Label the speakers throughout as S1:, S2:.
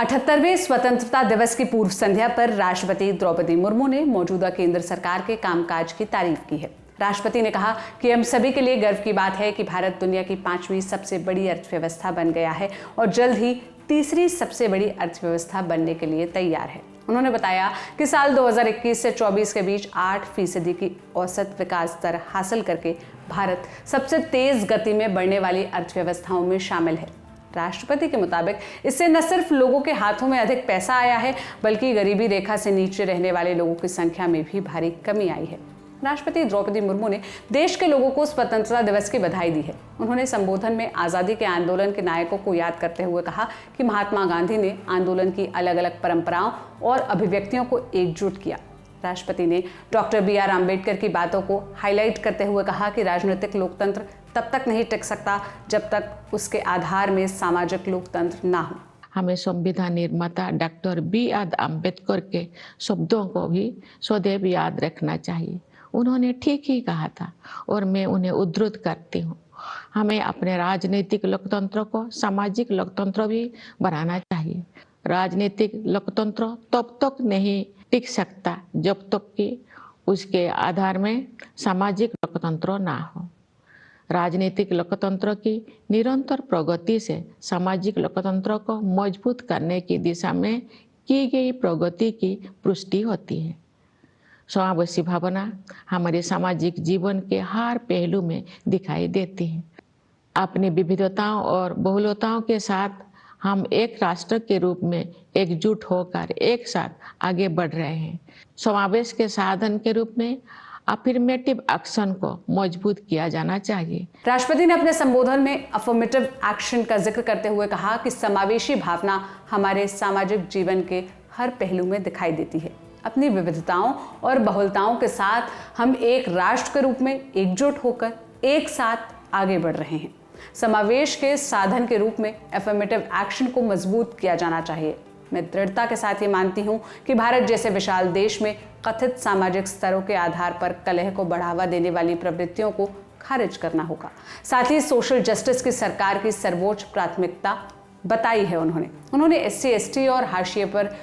S1: 78वें स्वतंत्रता दिवस की पूर्व संध्या पर राष्ट्रपति द्रौपदी मुर्मू ने मौजूदा केंद्र सरकार के कामकाज की तारीफ की है। राष्ट्रपति ने कहा कि हम सभी के लिए गर्व की बात है कि भारत दुनिया की 5वीं सबसे बड़ी अर्थव्यवस्था बन गया है और जल्द ही तीसरी सबसे बड़ी अर्थव्यवस्था बनने के लिए तैयार है। उन्होंने बताया कि साल 2021 से 24 के बीच 8% की औसत विकास दर हासिल करके भारत सबसे तेज गति में बढ़ने वाली अर्थव्यवस्थाओं में शामिल है। राष्ट्रपति के मुताबिक इससे न सिर्फ लोगों के हाथों में अधिक पैसा आया है, बल्कि गरीबी रेखा से नीचे रहने वाले लोगों की संख्या में भी भारी कमी आई है। राष्ट्रपति द्रौपदी मुर्मू ने देश के लोगों को स्वतंत्रता दिवस की बधाई दी है। उन्होंने संबोधन में आज़ादी के आंदोलन के नायकों को याद करते हुए कहा कि महात्मा गांधी ने आंदोलन की अलग अलग परंपराओं और अभिव्यक्तियों को एकजुट किया। राष्ट्रपति ने डॉक्टर बी आर अम्बेडकर की बातों को हाईलाइट करते हुए कहा कि राजनीतिक लोकतंत्र तब तक नहीं टिक सकता जब तक उसके आधार में सामाजिक लोकतंत्र ना हो।
S2: हमें संविधान निर्माता डॉक्टर बी आर अम्बेडकर के शब्दों को भी सदैव याद रखना चाहिए। उन्होंने ठीक ही कहा था और मैं उन्हें उद्धृत करती हूँ। हमें अपने राजनीतिक लोकतंत्र को सामाजिक लोकतंत्र भी बनाना चाहिए। राजनीतिक लोकतंत्र तब तक नहीं टिक सकता जब तक कि उसके आधार में सामाजिक लोकतंत्र ना हो। राजनीतिक लोकतंत्र की निरंतर प्रगति से सामाजिक लोकतंत्र को मजबूत करने की दिशा में की गई प्रगति की पुष्टि होती है। समावेशी भावना हमारे सामाजिक जीवन के हर पहलू में दिखाई देती है। अपनी विविधताओं और बहुलताओं के साथ हम एक राष्ट्र के रूप में एकजुट होकर एक साथ आगे बढ़ रहे हैं। समावेश के साधन के रूप में अफर्मेटिव एक्शन को मजबूत किया जाना चाहिए।
S1: राष्ट्रपति ने अपने संबोधन में अफर्मेटिव एक्शन का जिक्र करते हुए कहा कि समावेशी भावना हमारे सामाजिक जीवन के हर पहलू में दिखाई देती है। अपनी विविधताओं और बहुलताओं के साथ हम एक राष्ट्र के रूप में एकजुट होकर एक साथ आगे बढ़ रहे हैं। समावेश के साधन के रूप में अफर्मेटिव एक्शन को मजबूत किया जाना चाहिए। मैं दृढ़ता के साथ ये मानती हूँ कि भारत जैसे विशाल देश में कथित सामाजिक स्तरों के आधार पर कलह को बढ़ावा देने वाली प्रवृत्तियों को खारिज करना होगा। साथ ही सोशल जस्टिस की सरकार की सर्वोच्च प्राथमिकता बताई है। उन्होंने SC ST और हाशिए पर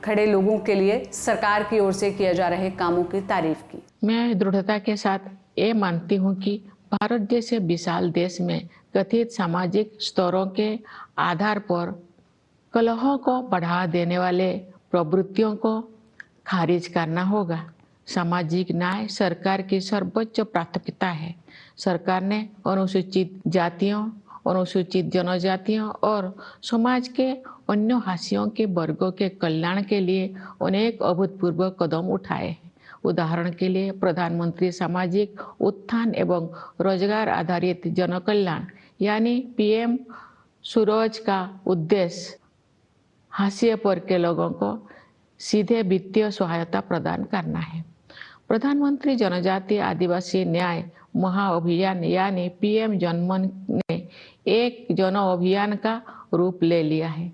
S1: खड़े लोगों के लिए सरकार की ओर से किए जा रहे कामों की तारीफ की।
S2: मैं दृढ़ता के साथ ये मानती हूँ कि भारत जैसे विशाल देश में कथित सामाजिक स्तरों के आधार पर कलहों को बढ़ा देने वाले प्रवृत्तियों को खारिज करना होगा। सामाजिक न्याय सरकार की सर्वोच्च प्राथमिकता है। सरकार ने अनुसूचित जातियों, अनुसूचित जनजातियों और समाज के अन्य हाशियों के वर्गों के कल्याण के लिए अनेक अभूतपूर्व कदम उठाए हैं। उदाहरण के लिए प्रधानमंत्री सामाजिक उत्थान एवं रोजगार आधारित जनकल्याण यानी PM सूरज का उद्देश्य हाशिए पर के लोगों को सीधे वित्तीय सहायता प्रदान करना है। प्रधानमंत्री जनजातीय आदिवासी न्याय महाअभियान यानी PM जनमन ने एक जन अभियान का रूप ले लिया है।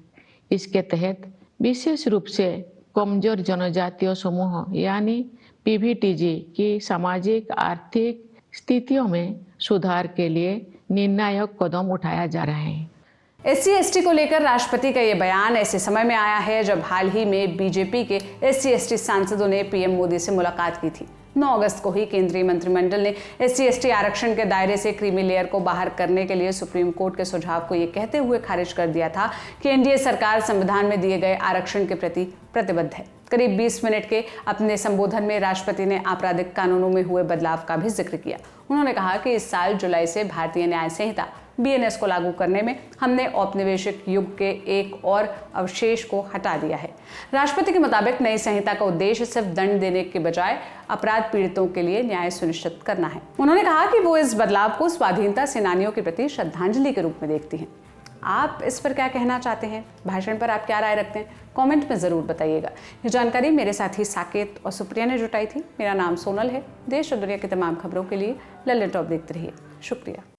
S2: इसके तहत विशेष रूप से कमजोर जनजातीय समूह यानी PVTG की सामाजिक आर्थिक स्थितियों में सुधार के लिए निर्णायक कदम उठाया जा रहा है।
S1: SC ST को लेकर राष्ट्रपति का ये बयान ऐसे समय में आया है जब हाल ही में BJP के SC ST सांसदों ने PM मोदी से मुलाकात की थी। 9 अगस्त को ही केंद्रीय मंत्रिमंडल ने SC ST आरक्षण के दायरे से क्रीमी लेयर को बाहर करने के लिए सुप्रीम कोर्ट के सुझाव को ये कहते हुए खारिज कर दिया था कि NDA सरकार संविधान में दिए गए आरक्षण के प्रति प्रतिबद्ध है। करीब 20 मिनट के अपने संबोधन में राष्ट्रपति ने आपराधिक कानूनों में हुए बदलाव का भी जिक्र किया। उन्होंने कहा कि इस साल जुलाई से भारतीय न्याय संहिता BNS को लागू करने में हमने औपनिवेशिक युग के एक और अवशेष को हटा दिया है। राष्ट्रपति के मुताबिक नई संहिता का उद्देश्य सिर्फ दंड देने के बजाय अपराध पीड़ितों के लिए न्याय सुनिश्चित करना है। उन्होंने कहा कि वो इस बदलाव को स्वाधीनता सेनानियों के प्रति श्रद्धांजलि के रूप में देखती हैं। आप इस पर क्या कहना चाहते हैं? भाषण पर आप क्या राय रखते हैं? कमेंट में ज़रूर बताइएगा। ये जानकारी मेरे साथी साकेत और सुप्रिया ने जुटाई थी। मेरा नाम सोनल है। देश और दुनिया की तमाम खबरों के लिए लल्लन टॉप देखते रहिए। शुक्रिया।